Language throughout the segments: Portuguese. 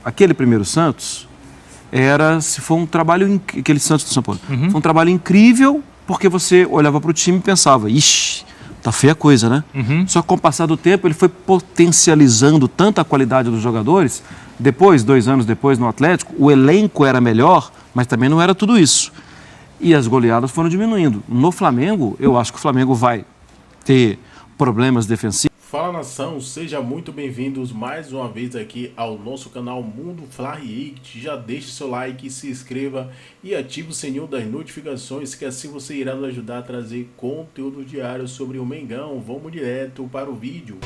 aquele primeiro Santos se foi um trabalho, aquele Santos do São Paulo, foi um trabalho incrível, porque você olhava para o time e pensava, ixi, tá feia a coisa, né? Só que com o passar do tempo ele foi potencializando tanto a qualidade dos jogadores. Depois, 2 anos depois no Atlético, o elenco era melhor, mas também não era tudo isso. E as goleadas foram diminuindo. No Flamengo, eu acho que o Flamengo vai ter problemas defensivos. Fala, nação, sejam muito bem-vindos mais uma vez aqui ao nosso canal Mundo Fly. Já deixe seu like, se inscreva e ative o sininho das notificações, que assim você irá nos ajudar a trazer conteúdo diário sobre o Mengão. Vamos direto para o vídeo.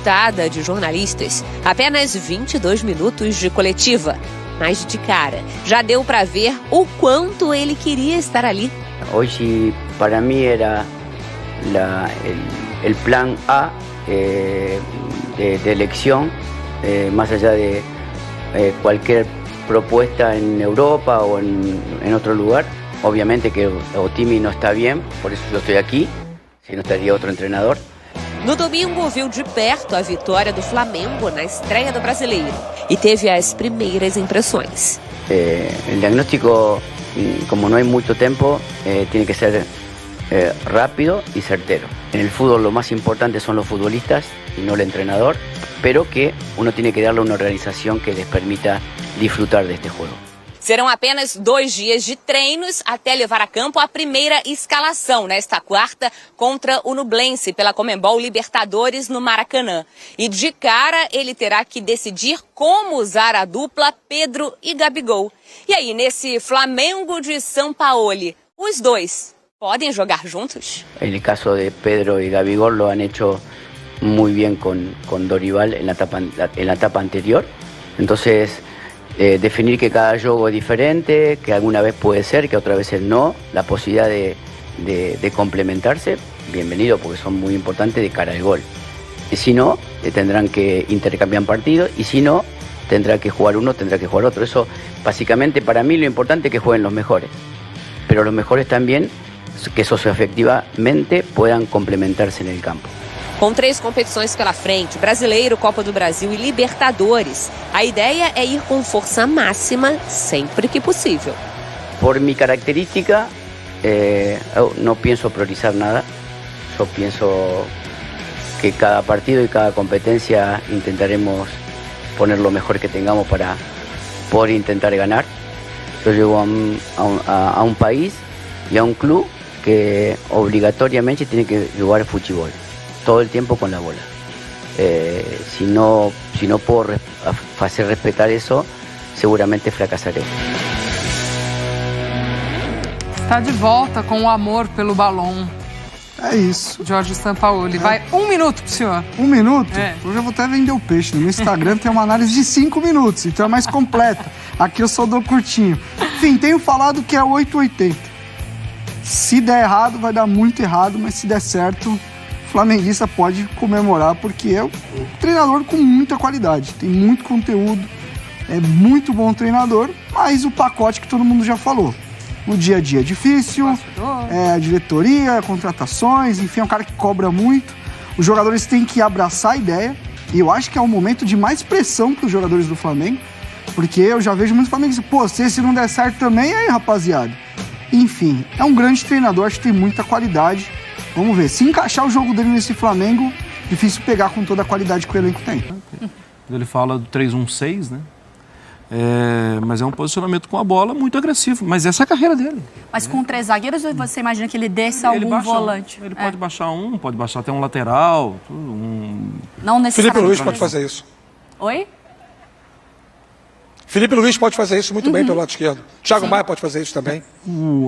De jornalistas, apenas 22 minutos de coletiva, mas de cara, já deu para ver o quanto ele queria estar ali. Hoje, para mim, era el plan A de elección, más allá de cualquier propuesta en Europa o en otro lugar. Obviamente que Otimi no está bien, por eso yo estoy aquí, si no estaría otro entrenador. No domingo, viu de perto a vitória do Flamengo na estreia do Brasileiro e teve as primeiras impressões. El diagnóstico, como no hay mucho tiempo, tiene que ser rápido y certero. En el fútbol lo más importante son los futbolistas y no el entrenador, pero que uno tiene que darle una organización que les permita disfrutar de este juego. Serão apenas 2 dias de treinos até levar a campo a primeira escalação nesta quarta contra o Nublense pela Conmebol Libertadores no Maracanã. E de cara ele terá que decidir como usar a dupla Pedro e Gabigol. E aí, nesse Flamengo de Sampaoli, os dois podem jogar juntos? En el caso de Pedro y Gabigol lo han hecho muy bien con Dorival en la etapa anterior. Entonces, definir que cada juego es diferente, que alguna vez puede ser, que otras veces no, la posibilidad de complementarse, bienvenido, porque son muy importantes de cara al gol. Y si no, tendrán que intercambiar partidos, y si no, tendrá que jugar uno, tendrá que jugar otro. Eso, básicamente, para mí lo importante es que jueguen los mejores, pero los mejores también que socioafectivamente puedan complementarse en el campo. Com 3 competições pela frente, Brasileiro, Copa do Brasil e Libertadores, a ideia é ir com força máxima sempre que possível. Por mi característica, no pienso priorizar nada. Yo pienso que cada partido y cada competencia intentaremos poner lo mejor que tengamos para poder intentar ganar. Yo llego a un país y a un club que obligatoriamente tiene que jugar fútbol todo el tiempo con la bola. Si no puedo hacer respetar eso, seguramente fracasaré. Está de volta com o amor pelo balão. É isso. Jorge Sampaoli. Vai 1 minuto pro senhor. 1 minuto? É. Hoje eu vou até vender o peixe. No meu Instagram tem uma análise de 5 minutos, então é mais completa. Aqui eu só dou curtinho. Enfim, tenho falado que é 880. Se der errado, vai dar muito errado, mas se der certo, o flamenguista pode comemorar, porque é um treinador com muita qualidade. Tem muito conteúdo, é muito bom treinador, mas o pacote que todo mundo já falou. No dia a dia é difícil, a diretoria, contratações, enfim, é um cara que cobra muito. Os jogadores têm que abraçar a ideia, e eu acho que é um momento de mais pressão para os jogadores do Flamengo, porque eu já vejo muitos flamenguistas, pô, se esse não der certo também, aí, rapaziada. Enfim, é um grande treinador, acho que tem muita qualidade. Vamos ver, se encaixar o jogo dele nesse Flamengo, difícil pegar com toda a qualidade que o elenco tem. Ele fala do 3-1-6, né? Mas é um posicionamento com a bola muito agressivo. Mas essa é a carreira dele. Mas com 3 zagueiros, você imagina que ele desça algum volante? Ele pode baixar pode baixar até um lateral. Não necessariamente. Felipe Luiz pode fazer isso. Oi? Felipe Luiz pode fazer isso muito bem pelo lado esquerdo. Thiago Maia pode fazer isso também.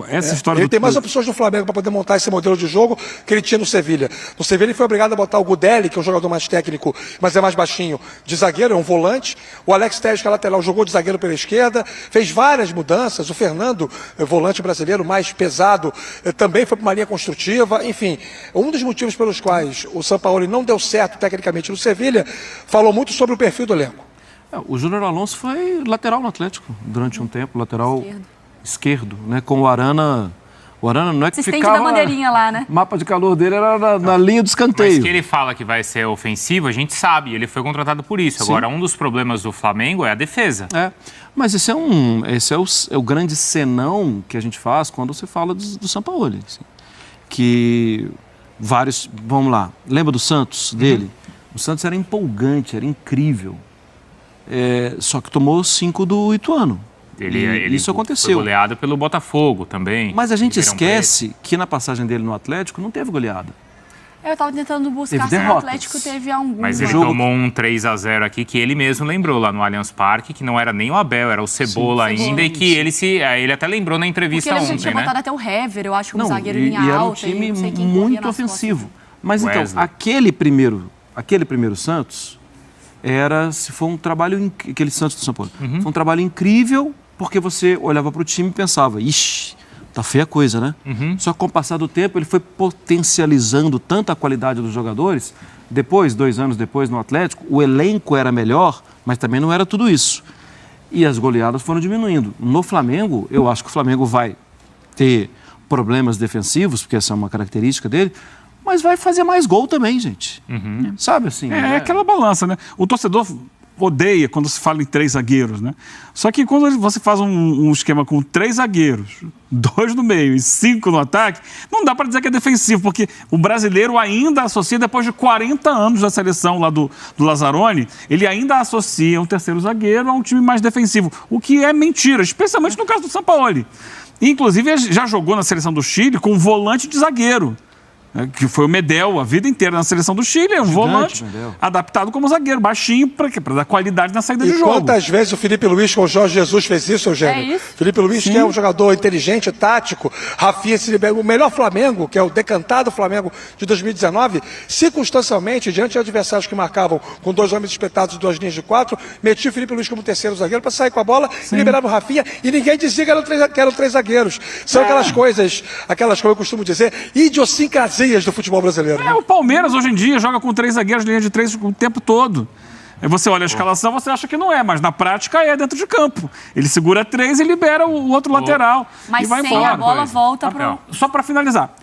Essa história ele tem mais opções no Flamengo para poder montar esse modelo de jogo que ele tinha no Sevilha. No Sevilha ele foi obrigado a botar o Gudeli, que é um jogador mais técnico, mas é mais baixinho, de zagueiro, é um volante. O Alex Telles, que é lateral, jogou de zagueiro pela esquerda, fez várias mudanças. O Fernando, volante brasileiro, mais pesado, também foi para uma linha construtiva. Enfim, um dos motivos pelos quais o Sampaoli não deu certo tecnicamente no Sevilha, falou muito sobre o perfil do elenco. O Júnior Alonso foi lateral no Atlético durante um tempo, lateral esquerdo, né? Com o Arana O Arana não é que Assistente ficava... da bandeirinha lá, né? O mapa de calor dele era na linha do escanteio. Mas que ele fala que vai ser ofensivo, a gente sabe, ele foi contratado por isso. Sim. Agora, um dos problemas do Flamengo é a defesa. Mas esse é o grande senão que a gente faz quando você fala do Sampaoli. Assim. Que vários... Vamos lá, lembra do Santos, dele? O Santos era empolgante, era incrível. Só que tomou 5 do Ituano. Isso aconteceu. Foi goleado pelo Botafogo também. Mas a gente esquece que na passagem dele no Atlético não teve goleada. Eu estava tentando buscar se o Atlético teve algum. Mas ele tomou um 3-0 aqui que ele mesmo lembrou lá no Allianz Parque, que não era nem o Abel, era o Cebola ainda, e que ele até lembrou na entrevista ontem, né? Porque ele tinha botado até o Hever, eu acho, como zagueiro em linha alta. E era um time muito ofensivo. Mas então, aquele primeiro Santos foi um trabalho, aquele Santos do São Paulo, foi um trabalho incrível, porque você olhava para o time e pensava, ixi, tá feia a coisa, né? Só que com o passar do tempo, ele foi potencializando tanto a qualidade dos jogadores. Depois, 2 anos depois, no Atlético, o elenco era melhor, mas também não era tudo isso. E as goleadas foram diminuindo. No Flamengo, eu acho que o Flamengo vai ter problemas defensivos, porque essa é uma característica dele, mas vai fazer mais gol também, gente. Sabe assim? É aquela balança, né? O torcedor odeia quando se fala em 3 zagueiros, né? Só que quando você faz um esquema com 3 zagueiros, 2 no meio e 5 no ataque, não dá para dizer que é defensivo, porque o brasileiro ainda associa, depois de 40 anos da seleção lá do Lazzaroni, ele ainda associa um terceiro zagueiro a um time mais defensivo, o que é mentira, especialmente no caso do Sampaoli. Inclusive, já jogou na seleção do Chile com um volante de zagueiro, que foi o Medel a vida inteira na seleção do Chile, é um volante adaptado como zagueiro, baixinho, para dar qualidade na saída de jogo. Quantas vezes o Felipe Luiz com o Jorge Jesus fez isso, Eugênio? É isso? Felipe Luiz, que é um jogador inteligente, tático, Rafinha se libera. O melhor Flamengo, que é o decantado Flamengo de 2019, circunstancialmente, diante de adversários que marcavam com 2 homens espetados e 2 linhas de 4, metia o Felipe Luiz como terceiro zagueiro para sair com a bola e liberava o Rafinha, e ninguém dizia que eram 3 zagueiros. São aquelas coisas que eu costumo dizer, idiosincrasias do futebol brasileiro. O Palmeiras hoje em dia joga com 3 zagueiros, linha de 3 o tempo todo. Aí você olha a escalação, você acha que não é, mas na prática é dentro de campo. Ele segura 3 e libera o outro lateral. Mas e vai sem embora. a bola volta pro... Só para finalizar,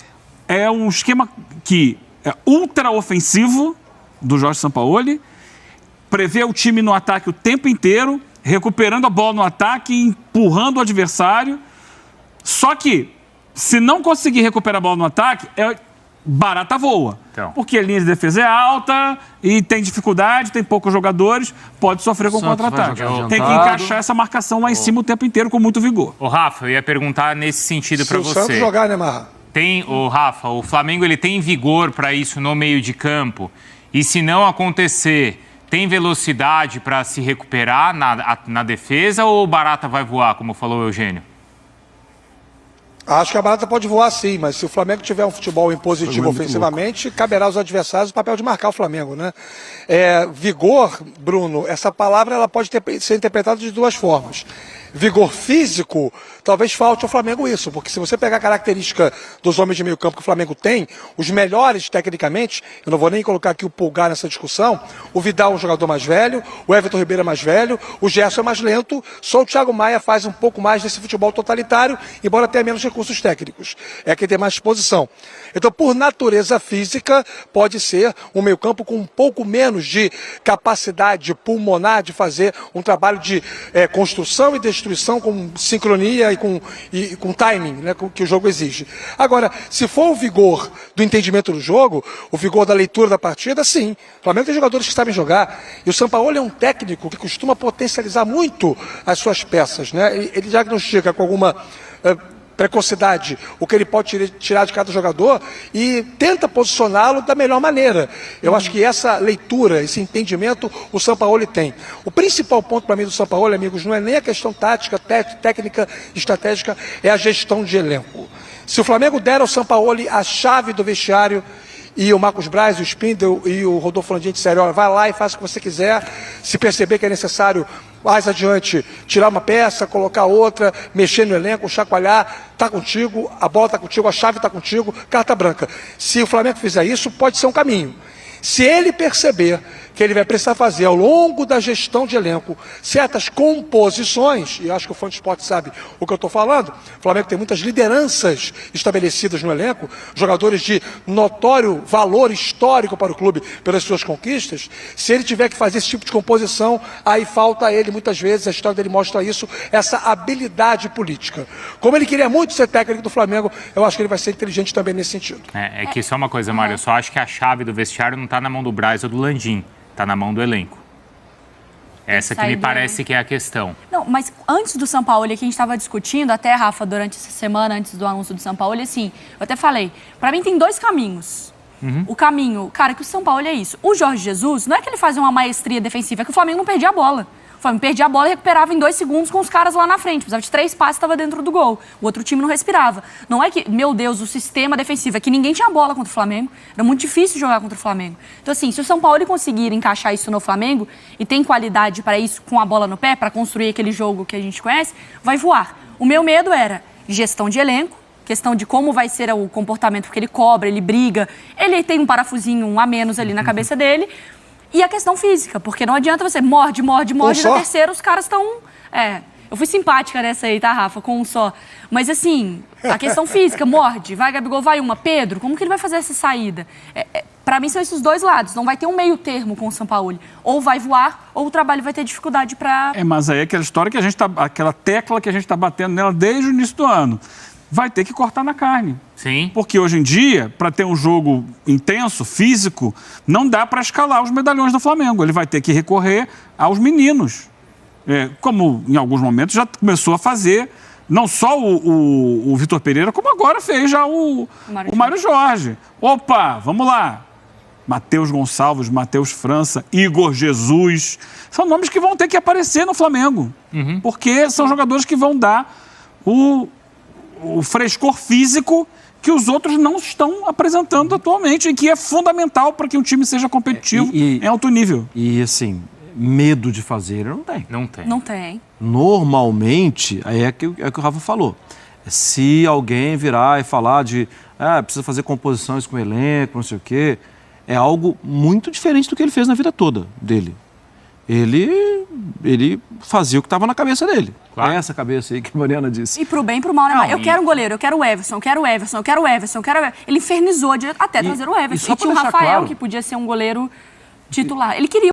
é um esquema que é ultra ofensivo do Jorge Sampaoli, prevê o time no ataque o tempo inteiro, recuperando a bola no ataque, empurrando o adversário. Só que, se não conseguir recuperar a bola no ataque, barata voa. Porque a linha de defesa é alta e tem dificuldade, tem poucos jogadores, pode sofrer com contra-ataque. Tem que encaixar essa marcação lá em cima o tempo inteiro com muito vigor. Ô, Rafa, eu ia perguntar nesse sentido para você. Se o Santos jogar, né, Marra? Rafa, o Flamengo ele tem vigor para isso no meio de campo? E se não acontecer, tem velocidade para se recuperar na defesa ou barata vai voar, como falou o Eugênio? Acho que a barata pode voar sim, mas se o Flamengo tiver um futebol impositivo ofensivamente, caberá aos adversários o papel de marcar o Flamengo, né? Vigor, Bruno, essa palavra ela pode ser interpretada de 2 formas. Vigor físico, talvez falte ao Flamengo isso, porque se você pegar a característica dos homens de meio campo que o Flamengo tem, os melhores tecnicamente, eu não vou nem colocar aqui o Pulgar nessa discussão, o Vidal é um jogador mais velho, o Everton Ribeiro é mais velho, o Gerson é mais lento, só o Thiago Maia faz um pouco mais desse futebol totalitário, embora tenha menos recursos técnicos, é quem tem mais disposição. Então, por natureza física, pode ser um meio campo com um pouco menos de capacidade pulmonar de fazer um trabalho de construção e destruição com sincronia e com timing, né, que o jogo exige. Agora, se for o vigor do entendimento do jogo, o vigor da leitura da partida, sim. O Flamengo tem jogadores que sabem jogar. E o Sampaoli é um técnico que costuma potencializar muito as suas peças, né? Ele diagnostica com alguma precocidade o que ele pode tirar de cada jogador e tenta posicioná-lo da melhor maneira. Eu acho que essa leitura, esse entendimento, o Sampaoli tem. O principal ponto para mim do Sampaoli, amigos, não é nem a questão tática, técnica, estratégica, é a gestão de elenco. Se o Flamengo der ao Sampaoli a chave do vestiário e o Marcos Braz, o Spindel e o Rodolfo Landim disseram, olha, vai lá e faz o que você quiser, se perceber que é necessário mais adiante tirar uma peça, colocar outra, mexer no elenco, chacoalhar, tá contigo, a bola tá contigo, a chave tá contigo, carta branca. Se o Flamengo fizer isso, pode ser um caminho. Se ele perceber que ele vai precisar fazer ao longo da gestão de elenco certas composições, e acho que o fã de esporte sabe o que eu estou falando. O Flamengo tem muitas lideranças estabelecidas no elenco, jogadores de notório valor histórico para o clube pelas suas conquistas. Se ele tiver que fazer esse tipo de composição, aí falta a ele muitas vezes, a história dele mostra isso, essa habilidade política. Como ele queria muito ser técnico do Flamengo, eu acho que ele vai ser inteligente também nesse sentido. É que só uma coisa, Mário, eu só acho que a chave do vestiário não está na mão do Braz ou do Landim. Está na mão do elenco. Essa que me parece que é a questão. Não, mas antes do Sampaoli, que a gente estava discutindo, até, Rafa, durante essa semana, antes do anúncio do Sampaoli, assim, eu até falei, para mim tem 2 caminhos. O caminho, cara, que o Sampaoli é isso. O Jorge Jesus, não é que ele fazia uma maestria defensiva, é que o Flamengo não perdia a bola. O Flamengo perdia a bola e recuperava em 2 segundos com os caras lá na frente. Precisava de 3 passes e estava dentro do gol. O outro time não respirava. Não é que, meu Deus, o sistema defensivo, é que ninguém tinha bola contra o Flamengo. Era muito difícil jogar contra o Flamengo. Então, assim, se o São Paulo conseguir encaixar isso no Flamengo e tem qualidade para isso com a bola no pé, para construir aquele jogo que a gente conhece, vai voar. O meu medo era gestão de elenco, questão de como vai ser o comportamento, porque ele cobra, ele briga, ele tem um parafusinho a menos ali na cabeça dele. E a questão física, porque não adianta você morde, na terceira os caras estão... eu fui simpática nessa aí, tá, Rafa? Com um só. Mas, assim, a questão física, morde, vai, Gabigol, vai uma. Pedro, como que ele vai fazer essa saída? Pra mim, são esses 2 lados. Não vai ter um meio termo com o Sampaoli. Ou vai voar, ou o trabalho vai ter dificuldade pra... Mas aí é aquela história que a gente tá... Aquela tecla que a gente tá batendo nela desde o início do ano. Vai ter que cortar na carne. Sim. Porque hoje em dia, para ter um jogo intenso, físico, não dá para escalar os medalhões do Flamengo. Ele vai ter que recorrer aos meninos. Como em alguns momentos já começou a fazer, não só o Vitor Pereira, como agora fez já o Mário Jorge. Opa, vamos lá. Matheus Gonçalves, Matheus França, Igor Jesus. São nomes que vão ter que aparecer no Flamengo. Porque são jogadores que vão dar o frescor físico que os outros não estão apresentando atualmente e que é fundamental para que um time seja competitivo em alto nível. E, assim, medo de fazer não tem. Não tem. Normalmente, é que o Rafa falou. Se alguém virar e falar de precisa fazer composições com o elenco, não sei o quê, é algo muito diferente do que ele fez na vida toda dele. Ele fazia o que estava na cabeça dele. Claro. É essa cabeça aí que a Mariana disse. E pro bem e pro mal, né? Eu quero um goleiro, eu quero o Everson, eu quero o Everson, eu quero o Everson, eu quero... Ele infernizou até trazer o Everson. E tinha o Rafael, claro, que podia ser um goleiro titular. Ele queria